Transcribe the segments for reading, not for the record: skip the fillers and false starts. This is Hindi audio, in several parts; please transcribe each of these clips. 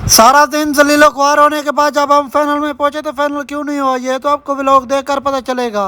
सारा दिन जलीलो ख्वार होने के बाद जब हम फाइनल में पहुंचे तो फाइनल क्यों नहीं हुआ ये तो आपको व्लॉग देखकर पता चलेगा।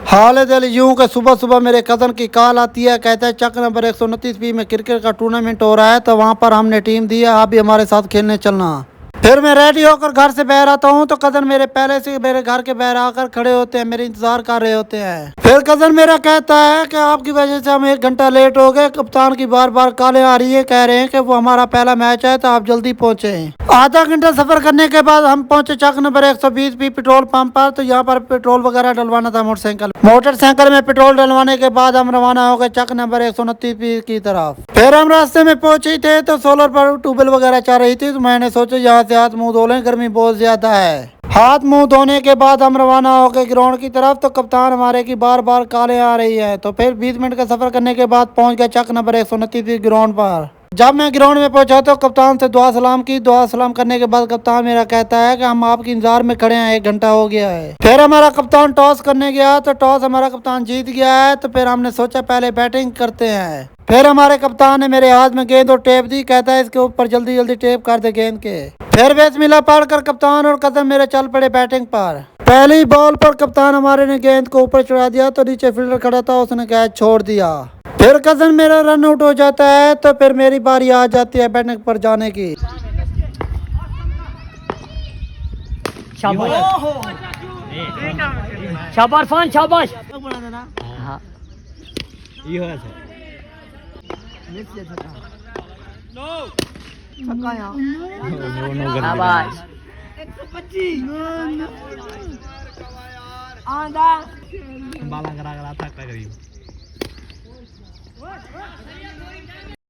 हाल दिल यूं कि सुबह सुबह मेरे कज़न की कॉल आती है, कहता है चक नंबर 129 में क्रिकेट का टूर्नामेंट हो रहा है तो वहां पर हमने टीम दी है, आप भी हमारे साथ खेलने चलना। फिर मैं रेडी होकर घर से बाहर आता हूँ तो कज़न मेरे पहले से मेरे घर के बाहर आकर खड़े होते हैं, मेरे इंतजार कर रहे होते हैं। फिर कज़न मेरा कहता है कि आपकी वजह से हम 1 घंटा लेट हो गए, कप्तान की बार बार कॉलें आ रही है, कह रहे हैं कि वो हमारा पहला मैच है तो आप जल्दी पहुंचे। आधा घंटा सफर करने के बाद हम पहुंचे चक नंबर 120 भी पेट्रोल पंप पर। तो यहाँ पर पेट्रोल वगैरह डलवाना था मोटरसाइकिल में पेट्रोल डलवाने के बाद हम रवाना हो गए चक नंबर 129 की तरफ। फिर हम रास्ते में पहुंचे थे तो सोलर पर ट्यूबवेल वगैरह चल रही थी तो मैंने सोचा यहाँ से हाथ मुंह धो लें, गर्मी बहुत ज्यादा है। हाथ मुंह धोने के बाद हम रवाना हो गए ग्राउंड की तरफ। तो कप्तान हमारे की बार बार कॉलें आ रही है। तो फिर 20 मिनट का सफर करने के बाद पहुंच गए चक नंबर 129 ग्राउंड पर। जब मैं ग्राउंड में पहुंचा तो कप्तान से दुआ सलाम की। दुआ सलाम करने के बाद कप्तान मेरा कहता है कि हम आपके इंतजार में खड़े हैं, 1 घंटा हो गया है। फिर हमारा कप्तान टॉस करने गया तो टॉस हमारा कप्तान जीत गया है। तो फिर हमने सोचा पहले बैटिंग करते हैं। फिर हमारे कप्तान ने मेरे हाथ में गेंद और टेप दी, कहता है इसके ऊपर जल्दी जल्दी टेप कर दे गेंद के। फिर बिस्मिल्लाह पढ़कर कप्तान और कदम मेरे चल पड़े बैटिंग पर। पहली बॉल पर कप्तान हमारे ने गेंद को ऊपर चढ़ा दिया तो नीचे फील्डर खड़ा था, उसने कैच छोड़ दिया। फिर कजन मेरा रन आउट हो जाता है तो फिर मेरी बारी आ जाती है बैटिंग पर जाने की। शाबाश फान शाबाश। हाँ शाबाश।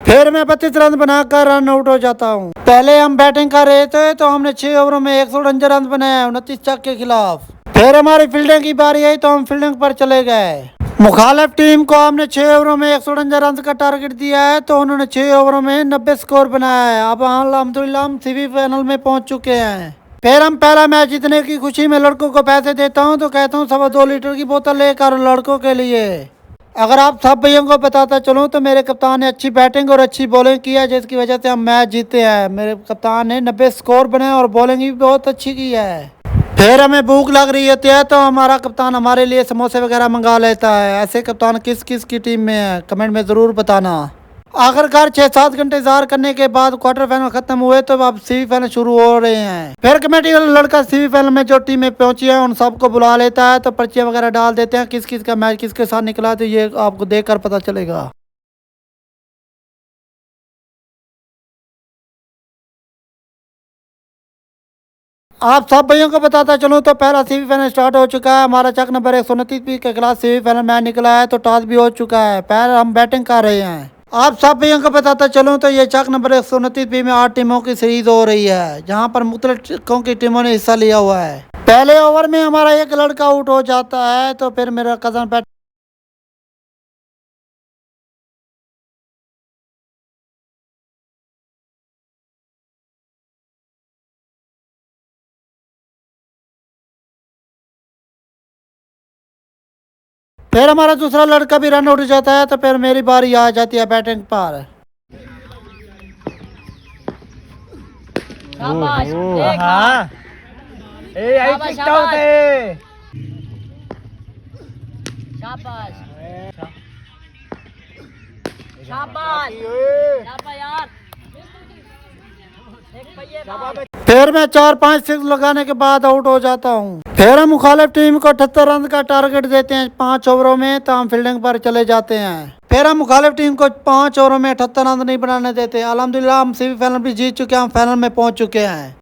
फिर मैं 25 रन बनाकर रन आउट हो जाता हूँ। पहले हम बैटिंग कर रहे थे तो हमने 6 ओवरों में 149 रन बनाए 29 चक के खिलाफ। फिर हमारी फील्डिंग की बारी आई तो हम फील्डिंग पर चले गए। मुखालिफ टीम को हमने 6 ओवरों में 149 रन का टारगेट दिया है तो उन्होंने 6 ओवरों में 90 स्कोर बनाया है। अब अल्हम्दुलिल्लाह हम सेमीफाइनल में पहुंच चुके हैं। फिर हम पहला मैच जीतने की खुशी में लड़कों को पैसे देता हूं तो कहता हूं 2.25 लीटर की बोतल लेकर लड़कों के लिए। अगर आप सब भैया को बताता चलूं तो मेरे कप्तान ने अच्छी बैटिंग और अच्छी बॉलिंग की है जिसकी वजह से हम मैच जीते हैं। मेरे कप्तान ने 90 स्कोर बनाए और बॉलिंग भी बहुत अच्छी की है। फिर हमें भूख लग रही होती है तो हमारा कप्तान हमारे लिए समोसे वगैरह मंगा लेता है। ऐसे कप्तान किस किस की टीम में है कमेंट में ज़रूर बताना। आखिरकार 6-7 घंटे इंतजार करने के बाद क्वार्टर फाइनल खत्म हुए तो अब सेमीफाइनल शुरू हो रहे हैं। फिर कमेटी वाला लड़का सेमीफाइनल में जो टीमें पहुंची है उन सबको बुला लेता है तो पर्चियां वगैरह डाल देते हैं किस किस का मैच किसके साथ निकला तो ये आपको देखकर पता चलेगा। आप सब भाइयों को बताता चलूं तो पहला सेमीफाइनल स्टार्ट हो चुका है। हमारा चक नंबर 129 के खिलाफ सेमीफाइनल मैच निकला है तो टॉस भी हो चुका है। पहले हम बैटिंग कर रहे हैं। आप सब भाइयों को बताता चलूं तो ये चक नंबर 129 में 8 टीमों की सीरीज हो रही है जहां पर मुख्तलिफ की टीमों ने हिस्सा लिया हुआ है। पहले ओवर में हमारा एक लड़का आउट हो जाता है तो फिर मेरा कजन बैट फिर हमारा दूसरा लड़का भी रन आउट हो जाता है तो फिर मेरी बारी आ जाती है बैटिंग पर। शाबाश। हाँ ए आई शाबाश, टिकटॉक पे शाबाश शाबाश शाबाश यार। एक पहिए मार। फिर मैं 4-5 सिक्स लगाने के बाद आउट हो जाता हूँ। फिर हम मुखालिफ टीम को 78 रन का टारगेट देते हैं 5 ओवरों में तो हम फील्डिंग पर चले जाते हैं। फिर हम मुखालिफ टीम को 5 ओवरों में 78 रन नहीं बनाने देते। अल्हम्दुलिल्लाह हम सेमीफाइनल भी जीत चुके हैं, हम फाइनल में पहुंच चुके हैं।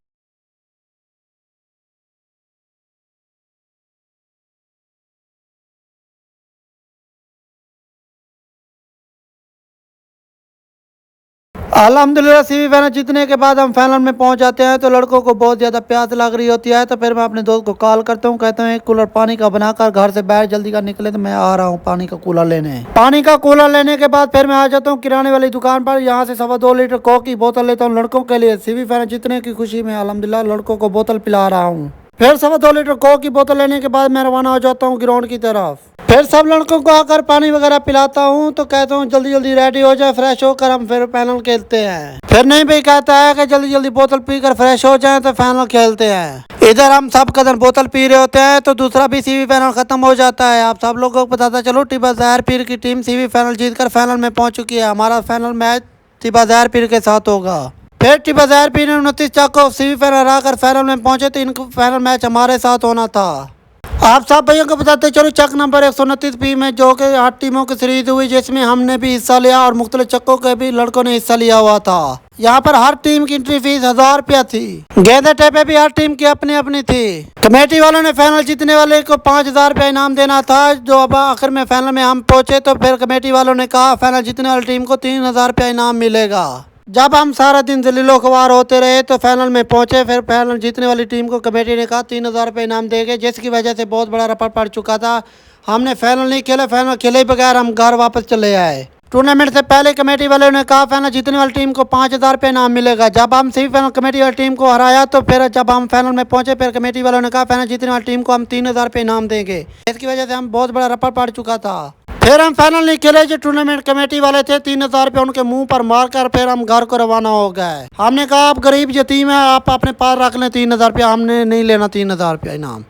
अल्हम्दुलिल्लाह सेमीफाइनल जीतने के बाद हम फाइनल में पहुंच जाते हैं तो लड़कों को बहुत ज़्यादा प्यास लग रही होती है तो फिर मैं अपने दोस्त को कॉल करता हूं, कहता हूं एक कूलर पानी का बनाकर घर से बाहर जल्दी का निकले तो मैं आ रहा हूं पानी का कूलर लेने। पानी का कूलर लेने के बाद फिर मैं आ जाता हूँ किराने वाली दुकान पर। यहाँ से 2.25 लीटर कोक की बोतल लेता हूँ लड़कों के लिए। सेमीफाइनल जीतने की खुशी में अल्हम्दुलिल्लाह लड़कों को बोतल पिला रहा हूँ। फिर 2.25 लीटर कोक की बोतल लेने के बाद मैं रवाना हो जाता हूँ ग्राउंड की तरफ। फिर सब लड़कों को आकर पानी वगैरह पिलाता हूँ तो कहता हूँ जल्दी जल्दी रेडी हो जाए, फ्रेश होकर हम फिर फाइनल खेलते हैं। फिर नहीं भी कहता है कि जल्दी जल्दी बोतल पीकर फ्रेश हो जाए तो फाइनल खेलते हैं। इधर हम सब कदर बोतल पी रहे होते हैं तो दूसरा भी सीवी फाइनल खत्म हो जाता है। आप सब लोगों को बताता चलो टिब्बा ज़ाहिर पीर की टीम सीवी फाइनल जीतकर फाइनल में पहुंच चुकी है। हमारा फाइनल मैच टिब्बा ज़ाहिर पीर के साथ होगा। फिर टिब्बा ज़ाहिर पीर ने 29 चाक को सीवी फाइनल हराकर फाइनल में पहुंचे तो इनका फाइनल मैच हमारे साथ होना था। आप सब भाइयों को बताते चलो चक नंबर 129 पी में जो कि 8 टीमों की सीरीज हुई जिसमें हमने भी हिस्सा लिया और मुख्तलिफ चक्कों के भी लड़कों ने हिस्सा लिया हुआ था। यहाँ पर हर टीम की एंट्री फीस 1000 रुपया थी। गेंदे टेपे भी हर टीम की अपनी अपनी थी। कमेटी वालों ने फाइनल जीतने वाले को 5000 रुपया इनाम देना था। जो अब आखिर में फाइनल में हम पहुंचे तो फिर कमेटी वालों ने कहा फाइनल जीतने वाली टीम को 3000 रुपया इनाम मिलेगा। जब हम सारा दिन जलीलो ख्वार होते रहे तो फाइनल में पहुंचे। फिर फाइनल जीतने वाली टीम को कमेटी ने कहा 3000 रुपये इनाम देंगे, जिसकी वजह से बहुत बड़ा रपट पड़ चुका था। हमने फाइनल नहीं खेले, फाइनल खेले बगैर हम घर वापस चले आए। टूर्नामेंट से पहले कमेटी वालों ने कहा फाइनल जीतने वाली टीम को 5000 रुपये इनाम मिलेगा। जब हम सेमीफाइनल कमेटी वाली टीम को हराया तो फिर जब हम फाइनल में पहुंचे फिर कमेटी वालों ने कहा फाइनल जीतने वाली टीम को हम 3000 रुपये इनाम देंगे। इसकी वजह से हम बहुत बड़ा रपट पड़ चुका था। फिर हम फाइनल नहीं खेले। जो टूर्नामेंट कमेटी वाले थे 3000 रुपये उनके मुंह पर मारकर फिर हम घर को रवाना हो गए। हमने कहा आप गरीब यतीम है, आप अपने पास रख लें 3000 रुपया, हमने नहीं लेना 3000 रुपया इनाम।